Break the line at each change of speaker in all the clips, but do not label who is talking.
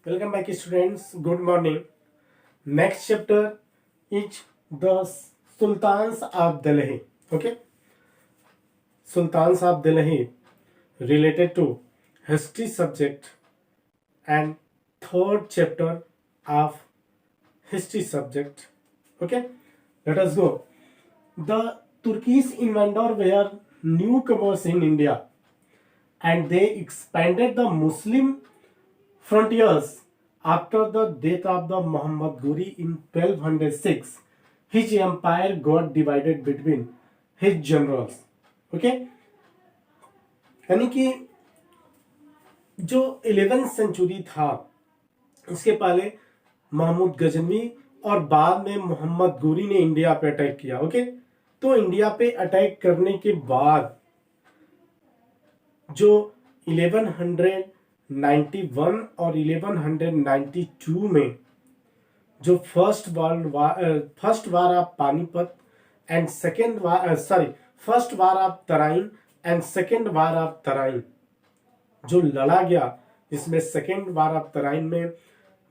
Welcome back, students. Good morning. Next chapter is the Sultans of Delhi. Okay, Sultans of Delhi related to history subject and third chapter of history subject. Okay, let us go. The Turkish invader were newcomers in India, and they expanded the Muslim frontiers after the death of the Muhammad Ghori in 1206. His empire got divided between his generals. Okay, यानी कि जो 11th century था इसके पहले महमूद गजनवी और बाद में मोहम्मद गोरी ने इंडिया पे अटैक किया। ओके, तो इंडिया पे अटैक करने के बाद जो 1191 और 1192 में जो first war of Panipat and first war of Tarain and second war of Tarain जो लड़ा गया, इसमें सेकेंड वार ऑफ तराइन में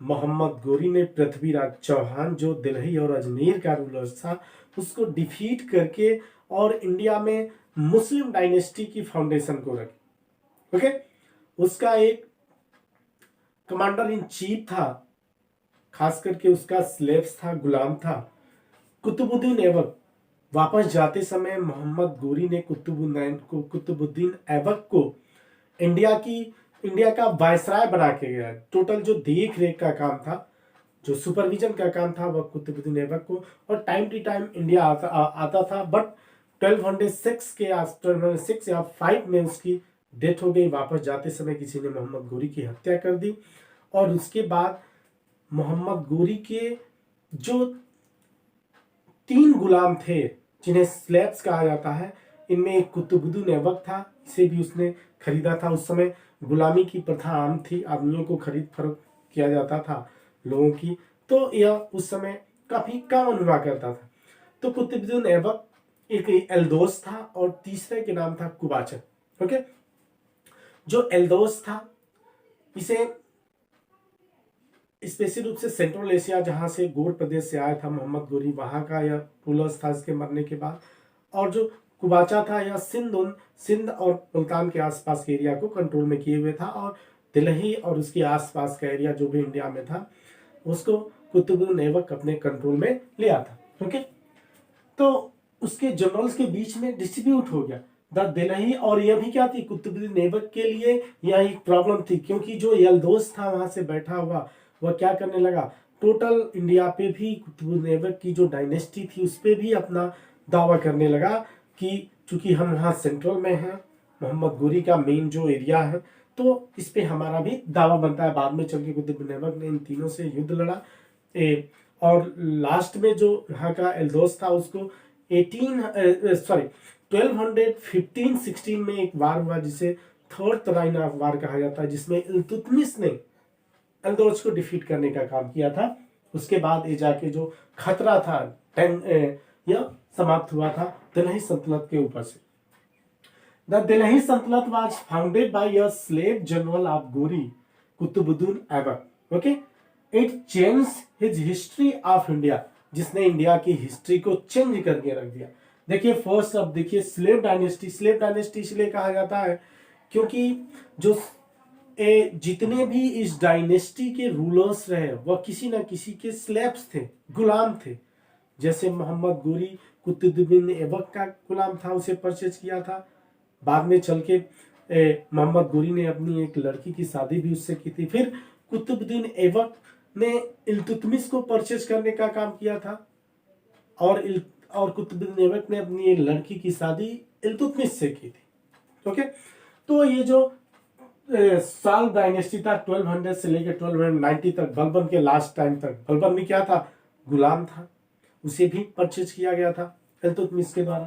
मोहम्मद गोरी ने पृथ्वीराज चौहान जो दिल्ली और अजमेर का रूलर था उसको डिफीट करके और इंडिया में मुस्लिम डायनेस्टी की फाउंडेशन को रखी। ओके, उसका एक कमांडर इन चीफ था, खास करके उसका स्लेव्स था, गुलाम था कुतुबुद्दीन ऐबक। वापस जाते समय मोहम्मद गोरी ने कुतुबुद्दीन ऐबक को इंडिया का वायसराय बना के गया। टोटल जो देख रेख का काम था, जो सुपरविजन का काम था, वह कुतुबुद्दीन ऐबक को, और टाइम टू टाइम इंडिया आता था। बट 1206 या 5 में उसकी डेथ हो गई। वापस जाते समय किसी ने मोहम्मद गोरी की हत्या कर दी, और उसके बाद मोहम्मद गोरी के जो 3 गुलाम थे जिन्हें स्लेव्स कहा जाता है, इनमें एक कुतुबुद्दीन ऐबक था, इसे भी उसने खरीदा था। उस समय गुलामी की प्रथा आम थी, आदमियों को खरीद फरोख्त किया जाता था लोगों की, तो यह उस समय काफी कॉमन हुआ करता था। तो कुतुबुद्दीन ऐबक एक एल्दोस था और तीसरे के नाम था कुबाचक। ओके, जो एल्दोस था इसे स्पेशल रूप से सेंट्रल एशिया, जहां से गोर प्रदेश से आया था मोहम्मद गोरी, वहां का यह रूलर्स था इसके मरने के बाद। और जो कुबाचा था यह सिंध और मुल्तान के आसपास के एरिया को कंट्रोल में किए हुए था, और दिल्ली और उसके आसपास का एरिया जो भी इंडिया में था उसको कुतुबुद्दीन ऐबक अपने कंट्रोल में लिया था। ओके, तो उसके जनरल्स के बीच में डिस्ट्रीब्यूट हो गया द दिल्ली। और यह भी क्या थी, कुतुबुद्दीन ऐबक के लिए यह एक प्रॉब्लम थी, क्योंकि जो यलदोस था वहां से बैठा हुआ वह क्या करने लगा, टोटल इंडिया पे भी कुतुबुद्दीन ऐबक की जो डायनेस्टी थी उस पे भी अपना दावा करने लगा कि चूंकि हम वहाँ सेंट्रल में हैं, मोहम्मद गोरी का मेन जो एरिया है, तो इस पे हमारा भी दावा बनता है। बाद में चल के कुतुबुद्दीन ऐबक ने इन तीनों से युद्ध लड़ा और लास्ट में जो वहाँ का एल्दोस था उसको 1215-16 में एक वार हुआ जिसे थर्ड तराइन वार कहा जाता है, जिसमें इल्तुतमिश ने एल्दोस को डिफीट करने का काम किया था। उसके बाद ये जाके जो खतरा था यह समाप्त हुआ था दिल्ली सल्तनत के ऊपर से। द दिल्ली सल्तनत was founded by a slave general of Ghori, Qutbuddin Aibak. Okay, it change his history of India, जिसने इंडिया की हिस्ट्री को चेंज करके रख दिया। देखिए फर्स्ट, अब देखिए स्लेव डायनेस्टी इसलिए कहा जाता है क्योंकि जो जितने भी इस डायनेस्टी के रूलर्स रहे वह किसी न किसी के स्लेव्स थे, गुलाम थे। जैसे मोहम्मद गोरी कुतुबुद्दीन ऐबक का गुलाम था, उसे परचेज किया था। बाद में चल के मोहम्मद गोरी ने अपनी एक लड़की की शादी भी उससे की थी। फिर कुतुबुद्दीन ऐबक ने इल्तुतमिश को परचेज करने का काम किया था, और कुतुबुद्दीन ऐबक ने अपनी एक लड़की की शादी इल्तुतमिश से की थी। ओके, तो ये जो साल डायनेस्टी था 1200 से लेकर 1290 तक, बलबन के लास्ट टाइम तक, बलबन भी क्या था, गुलाम था, उसे भी परचेज किया गया था इल्तुतमिश के द्वारा।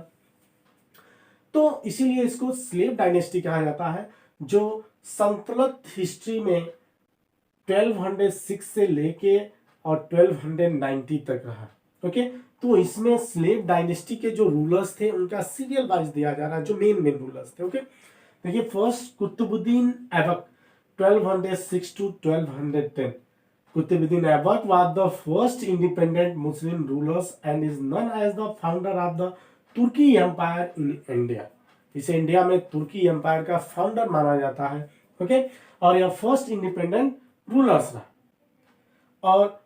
तो इसीलिए इसको स्लेव डायनेस्टी कहा जाता है, जो सल्तनत हिस्ट्री में 1206 से लेके और 1290 तक रहा। ओके, तो इसमें स्लेव डायनेस्टी के जो रूलर्स थे उनका सीरियल वाइज दिया जा रहा है, जो मेन रूलर्स थे। ओके, देखिए first Qutubuddin Aibak 1206 to 1210. Qutbuddin Aibak was the first independent Muslim rulers and is known as the founder of the Turki Empire in India. इसे इंडिया में तुर्की एम्पायर का फाउंडर माना जाता है. ओके, और यह फर्स्ट इंडिपेंडेंट रूलर्स रहा. और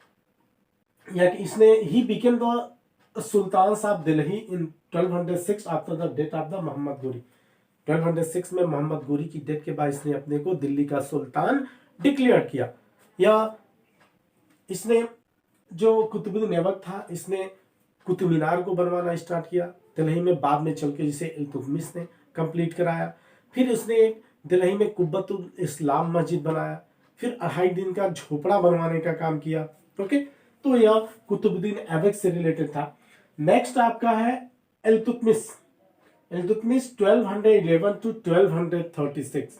यह इसने ही became the sultan of Delhi in 1206 after the death of the Mohammad Ghori. 1206 में मोहम्मद गोरी की डेथ के बाद इसने अपने को दिल्ली का सुल्तान डिक्लेयर किया. या इसने जो कुतुबुद्दीन ऐबक था, इसने कुतुब मीनार को बनवाना स्टार्ट किया दिल्ली में. बाद में चल के जिसे इल्तुतमिश ने कंप्लीट कराया. फिर उसने दिल्ली में कुब्बतुल इस्लाम मस्जिद बनाया. फिर 2.5 दिन का झोपड़ा बनवाने का काम किया. ओके, तो यह कुतुबुद्दीन ऐबक से रिलेटेड था. नेक्स्ट आपका है इल्तुतमिश. इल्तुतमिश 1211 टू 1236.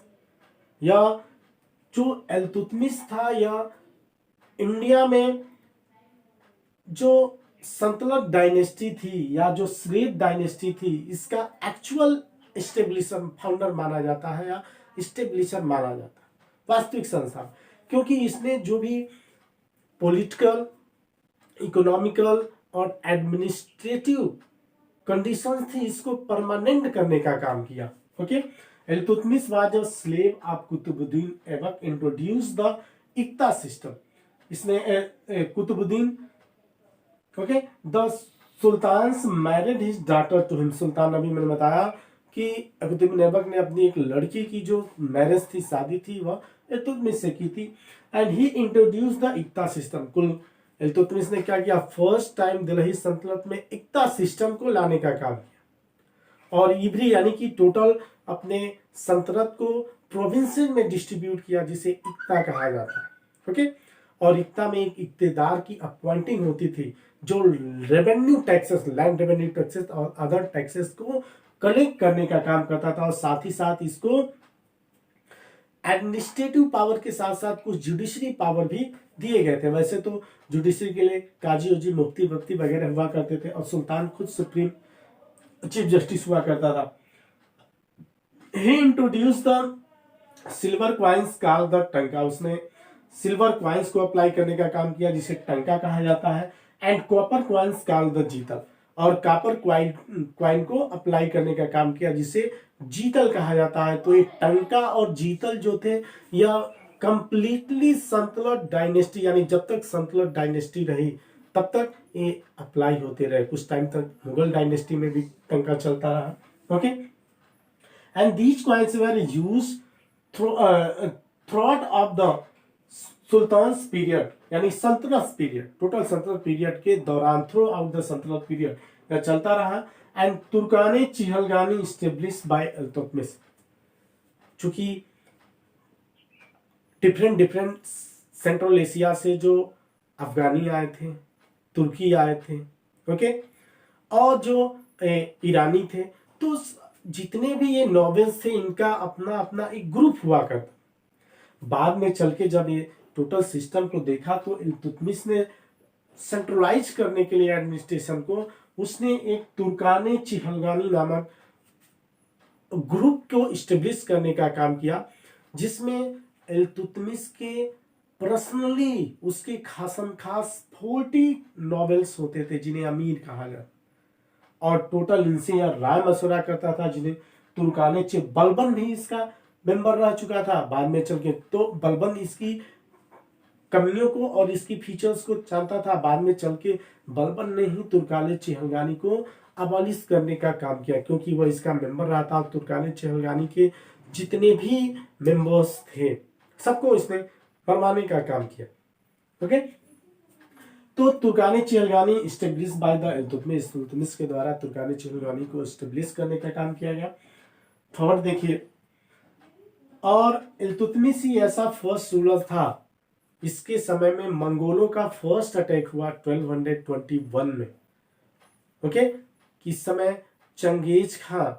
यह जो इल्तुतमिश था, यह इंडिया में जो सल्तनत डायनेस्टी थी या जो स्लेव डायनेस्टी थी, इसका एक्चुअल एस्टेब्लिशर फाउंडर माना जाता है या एस्टेब्लिशर माना जाता है, वास्तविक संस्थान. क्योंकि इसने जो भी पॉलिटिकल, इकोनॉमिकल और एडमिनिस्ट्रेटिव कंडीशंस थी, इसको परमानेंट करने का काम किया. Okay, Iltutmish was a slave of Qutbuddin Aibak introduce the iqta system. इसने Qutbuddin, okay, the sultans married his daughter to him. Sultan, अभी मैंने बताया कि कुतुबुद्दीन ऐबक ने अपनी एक लड़की की जो मैरिज थी, शादी थी, वह इल्तुतमिश से की थी. And he introduce the iqta system. कुल इल्तुतमिश ने क्या किया, फर्स्ट टाइम दिल्ली सल्तनत में इक्ता सिस्टम को लाने का काम किया. और इवरी यानी कि टोटल अपने सल्तनत को प्रोविंसेस में डिस्ट्रीब्यूट किया, जिसे इक्ता कहा जाता है. ओके, और इक्ता में एक इक्तेदार की अपॉइंटिंग होती थी जो revenue taxes, land revenue taxes और अदर टैक्सेस को कलेक्ट करने का काम करता था. और साथ ही साथ इसको एडमिनिस्ट्रेटिव पावर के साथ साथ कुछ जुडिशरी पावर भी दिए गए थे. वैसे तो जुडिशरी के लिए काजी ओजी, मुफ्ती वक्ती वगैरह हुआ करते थे, और सुल्तान खुद सुप्रीम चीफ जस्टिस हुआ करता था. He introduce the silver coins called the tanka. उसने सिल्वर क्वाइंस को अप्लाई करने का काम किया, जिसे टंका कहा जाता है. And copper coins called the जीतल. और कॉपर क्वाइन को अप्लाई करने का काम किया, जिसे जीतल कहा जाता है. तो ये टंका और जीतल जो थे, यह कंप्लीटली सल्तनत डायनेस्टी, यानी जब तक सल्तनत डायनेस्टी रही तब तक ये अप्लाई होते रहे. कुछ टाइम तक मुगल डायनेस्टी में भी टंका चलता रहा. Okay, and these coins were used throughout of the sultans period, यानी सल्तनत पीरियड, टोटल सल्तनत पीरियड के दौरान, थ्रू आउट द सल्तनत पीरियड यह चलता रहा. And Turkane Chihalgani establish by Iltutmish. चूंकि डिफरेंट सेंट्रल एशिया से जो अफगानी आए थे, तुर्की आए थे, ओके, और जो ईरानी थे, तो जितने भी ये नॉवेल्स थे, इनका अपना अपना एक ग्रुप हुआ करता. बाद में चल के जब ये टोटल सिस्टम को देखा, तो इल्तुतमिश ने सेंट्रलाइज करने के लिए एडमिनिस्ट्रेशन को, उसने एक तुर्काने चिहलगानी नामक ग्रुप को इस्टेब्लिश करने का काम किया, जिसमें इल्तुतमिश के पर्सनली उसके खासम खास 40 नॉवेल्स होते थे, जिन्हें अमीर कहा जाता. और टोटल इनसे यह राय मशवरा करता था, जिन्हें तुर्काने चिह. बलबन भी इसका मेंबर रह चुका था बाद में चल के. तो बलबन इसकी कमियों को और इसकी फीचर्स को जानता था. बाद में चल के बलबन ने ही तुर्काने चिहलगानी को अबॉलिश करने का काम किया, क्योंकि वह इसका मेंबर रहा था. तुर्काने चिहलगानी के जितने भी मेंबर्स थे, सबको इसने फरमाने का काम किया. ओके, तो Turkane Chihalgani establish by the Iltutmish. Iltutmish के द्वारा तुर्काने चिहलगानी को इस्टेब्लिश करने का काम किया गया. थर्ड देखिए, और इल्तुतमिश ही ऐसा फर्स्ट रूलर था, इसके समय में मंगोलों का फर्स्ट अटैक हुआ 1221 में. ओके, इस समय चंगेज खां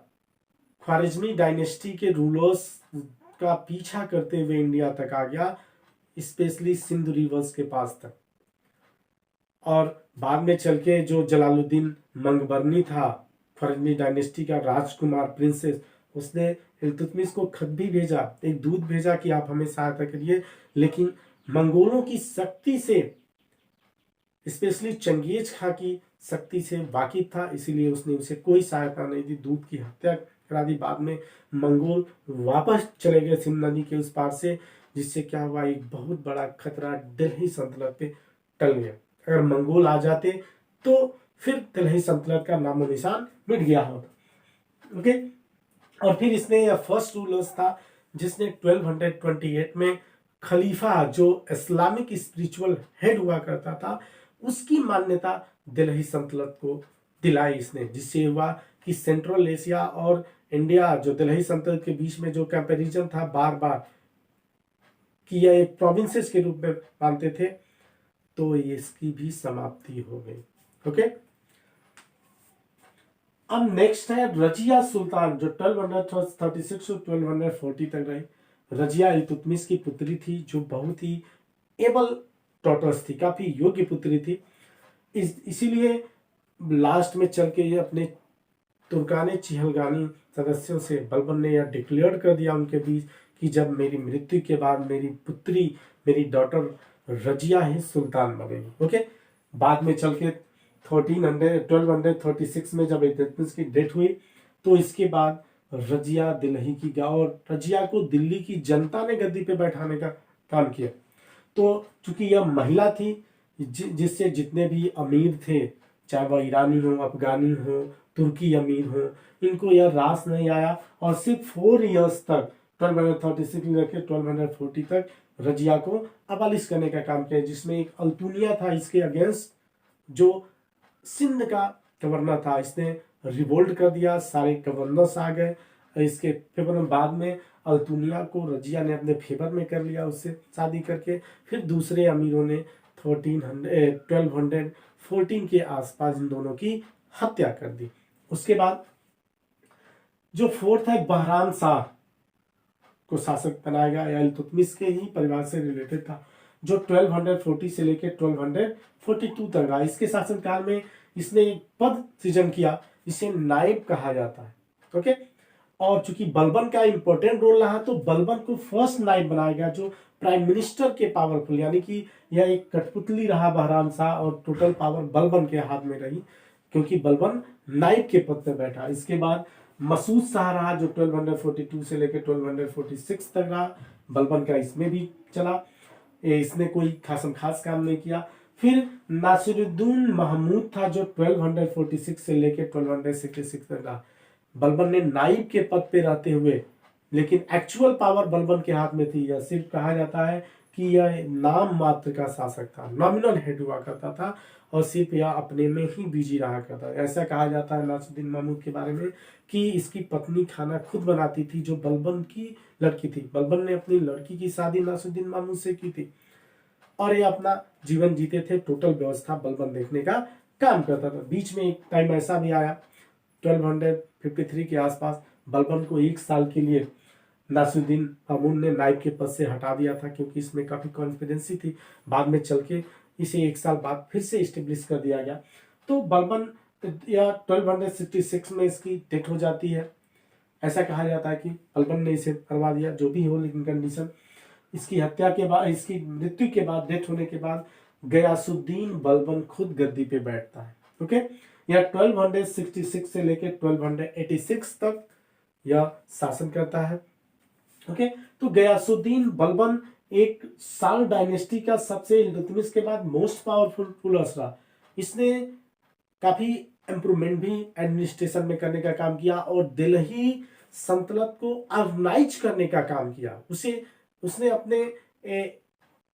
ख्वारिज्मी डायनेस्टी के रूलर्स का पीछा करते हुए इंडिया तक आ गया, स्पेशली सिंधु रिवर्स के पास तक. और बाद में चल के जो जलालुद्दीन मंगबरनी था, ख्वारिज्मी डायनेस्टी का राजकुमार प्रिंसेस, उसने इल्तुतमिश को खत भी भेजा, एक दूत भेजा कि आप हमें सहायता करिए, लेकिन मंगोलों की शक्ति से, स्पेशली चंगेज खां की शक्ति से वाकिफ था, इसीलिए उसने उसे कोई सहायता नहीं दी, दूत की हत्या करा दी। बाद में मंगोल वापस चले गए सिंध नदी के उस पार से, जिससे क्या हुआ, एक बहुत बड़ा खतरा दिल्ली सल्तनत पे टल गया। अगर मंगोल आ जाते तो फिर दिल्ली सल्तनत का नामो निशान मिट गया होता। ओके, और फिर इसने यह फर्स्ट रूलर्स था जिसने 1228 में खलीफा, जो इस्लामिक स्पिरिचुअल हेड हुआ करता था, उसकी मान्यता दिल्ली सल्तनत को दिलाई इसने, जिससे हुआ कि सेंट्रल एशिया और इंडिया, जो दिल्ली सल्तनत के बीच में जो कंपैरिजन था बार बार कि यह एक प्रोविंसेस के रूप में मानते थे, तो इसकी भी समाप्ति हो गई। ओके, अब नेक्स्ट है रजिया सुल्तान, जो 1236 to 1240 तक रही। रजिया इल्तुतमिश की पुत्री थी, जो बहुत ही एबल डॉटर्स थी, काफी योग्य पुत्री थी। इसीलिए लास्ट में चल के ये अपने तुर्काने चिहलगानी सदस्यों से बलबन ने यह डिक्लेयर कर दिया उनके बीच कि जब मेरी मृत्यु के बाद मेरी पुत्री, मेरी डॉटर रजिया ही सुल्तान बनेगी। ओके, बाद में चल के 1236 में जब इल्तुतमिश की डेथ हुई, तो इसके बाद रजिया दिल्ली की गया, और रजिया को दिल्ली की जनता ने गद्दी पे बैठाने का काम किया। तो चूंकि यह महिला थी, जिससे जितने भी अमीर थे, चाहे वह ईरानी हो, अफगानी हो, तुर्की अमीर हो, इनको यह रास नहीं आया, और सिर्फ 4 इयर्स तक 1236 लेकर 1240 तक रजिया को अबालिश करने का काम किया, जिसमें एक अल्तुनिया था इसके अगेंस्ट, जो सिंध का गवर्नर था। इसने रिवोल्ट कर दिया, सारे गवर्नर्स आ गए इसके फेवर में। बाद में अल्तुनिया को रजिया ने अपने फेवर में कर लिया, उससे शादी करके। फिर दूसरे अमीरों ने 1214 के आसपास इन दोनों की हत्या कर दी। उसके बाद जो फोर्थ है, बहराम शाह को शासक बनाया गया, या इल्तुतमिश के ही परिवार से रिलेटेड था, जो 1240 से लेकर 1242 तक रहा। इसके शासनकाल में इसने एक पद सृजन किया जिसे नायब कहा जाता है। ओके, और चूंकि बलबन का इंपॉर्टेंट रोल रहा, तो बलबन को फर्स्ट नायब बनाया गया, जो प्राइम मिनिस्टर के पावरफुल, यानी कि यह एक कठपुतली रहा बहराम शाह, और टोटल पावर बलबन के हाथ में रही, क्योंकि बलबन नायब के पद पर बैठा। इसके बाद मसूद शाह रहा, जो 1242 से लेकर 1246 तक रहा। बलबन का इसमें भी चला, इसने कोई खास काम नहीं किया। फिर नासिरुद्दीन महमूद था, जो 1246 से लेकर 1266 तक रहा। बलबन ने नाइब के पद पे रहते हुए, लेकिन एक्चुअल पावर बलबन के हाथ में थी। यह सिर्फ कहा जाता है कि यह नाम मात्र का शासक था, नॉमिनल हेड हुआ करता था, और सिर्फ यह अपने में ही बिजी रहा करता था। ऐसा कहा जाता है नासिरुद्दीन महमूद के बारे में कि इसकी पत्नी खाना खुद बनाती थी, जो बलबन की लड़की थी। बलबन ने अपनी लड़की की शादी नासिरुद्दीन महमूद से की थी, और ये अपना जीवन जीते थे। टोटल व्यवस्था बलबन देखने का काम करता था। बीच में एक टाइम ऐसा भी आया 1253 के आसपास, बलबन को 1 साल के लिए नासिरुद्दीन महमूद ने नायब के पद से हटा दिया था, क्योंकि इसमें काफी कॉन्फिडेंसी थी। बाद में चल के इसे 1 साल बाद फिर से स्टेब्लिश कर दिया गया। तो बलबन या 1266 में इसकी डेथ हो जाती है। ऐसा कहा जाता है कि बलबन ने इसे करवा दिया, जो भी हो, लेकिन कंडीशन, इसकी हत्या के बाद, इसकी मृत्यु के बाद, डेथ होने के बाद गयासुद्दीन बलबन खुद गद्दी पे बैठता है। ओके, यह 1266 से लेकर 1286 तक यह शासन करता है। ओके, तो गयासुद्दीन बलबन एक साल डायनेस्टी का सबसे, इल्तुतमिश के बाद मोस्ट पावरफुल रूलर रहा। इसने काफी इंप्रूवमेंट भी एडमिनिस्ट्रेशन में करने का काम किया, और दिल्ली सल्तनत को ऑर्गेनाइज करने का काम किया। उसने अपने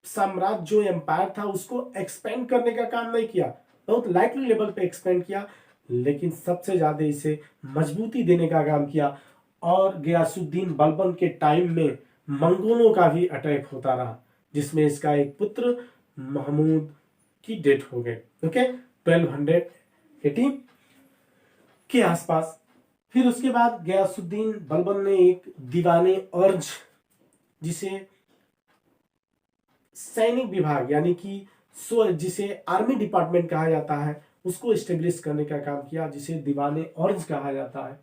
साम्राज्य, जो एम्पायर था, उसको एक्सपेंड करने का काम नहीं किया, बहुत लाइटली लेवल पे एक्सपेंड किया, लेकिन सबसे ज्यादा इसे मजबूती देने का काम किया। और गयासुद्दीन बलबन के टाइम में मंगोलों का भी अटैक होता रहा, जिसमें इसका एक पुत्र महमूद की डेथ हो गई। ओके, 1280 के आसपास। फिर उसके बाद गयासुद्दीन बलबन ने एक दीवाने अर्ज, जिसे सैनिक विभाग, यानी कि जिसे आर्मी डिपार्टमेंट कहा जाता है, उसको स्टेब्लिश करने का काम किया, जिसे दीवाने अर्ज कहा जाता है।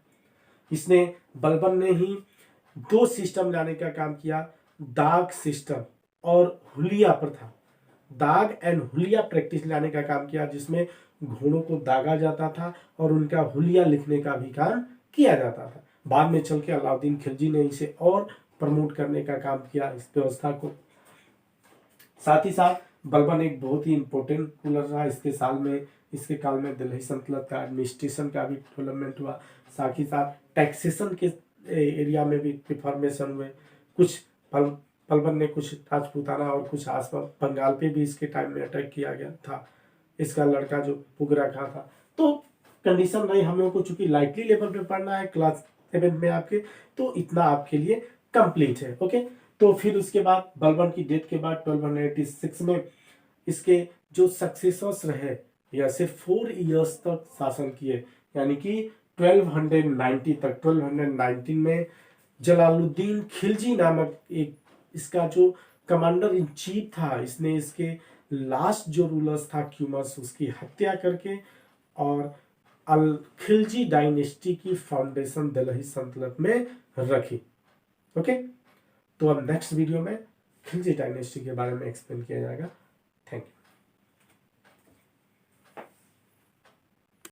इसने बलबन ने ही दो सिस्टम लाने का काम किया, दाग सिस्टम और हुलिया प्रथा। दाग एंड हुलिया प्रैक्टिस लाने का काम किया, जिसमें घोड़ों को दागा जाता था और उनका हुलिया लिखने का भी काम किया जाता था। बाद में चल के अलाउद्दीन खिलजी ने इसे और प्रमोट करने का काम किया, इस व्यवस्था को। साथ ही साथ बलबन एक बहुत ही इंपॉर्टेंट रूलर रहा। इसके काल में दिल्ली सल्तनत का एडमिनिस्ट्रेशन का भी डेवलपमेंट हुआ। साथ ही साथ टैक्सेशन के एरिया में भी रिफॉर्मेशन हुए। कुछ बलबन ने कुछ राजपूताना और कुछ आसपास बंगाल पे भी इसके टाइम में अटैक किया गया था। इसका लड़का जो पुगरा खां था। तो कंडीशन रही, हम लोगों को चूंकि लाइटली लेवल पे पढ़ना है क्लास 7 में आपके, तो इतना आपके लिए कंप्लीट है। ओके, तो फिर उसके बाद बलबन की डेथ के बाद 1286 में इसके जो सक्सेसर्स रहे, या सिर्फ 4 इयर्स तक शासन किए, यानी कि 1290 तक। 1219 में जलालुद्दीन खिलजी नामक एक इसका जो कमांडर इन चीफ था, इसने इसके लास्ट जो रूलर्स था क्यूमर्स, उसकी हत्या करके और अल खिलजी डायनेस्टी की फाउंडेशन दिल्ली सल्तनत में रखी। ओके, तो अब नेक्स्ट वीडियो में खिलजी डायनेस्टी के बारे में एक्सप्लेन किया जाएगा। Thank you.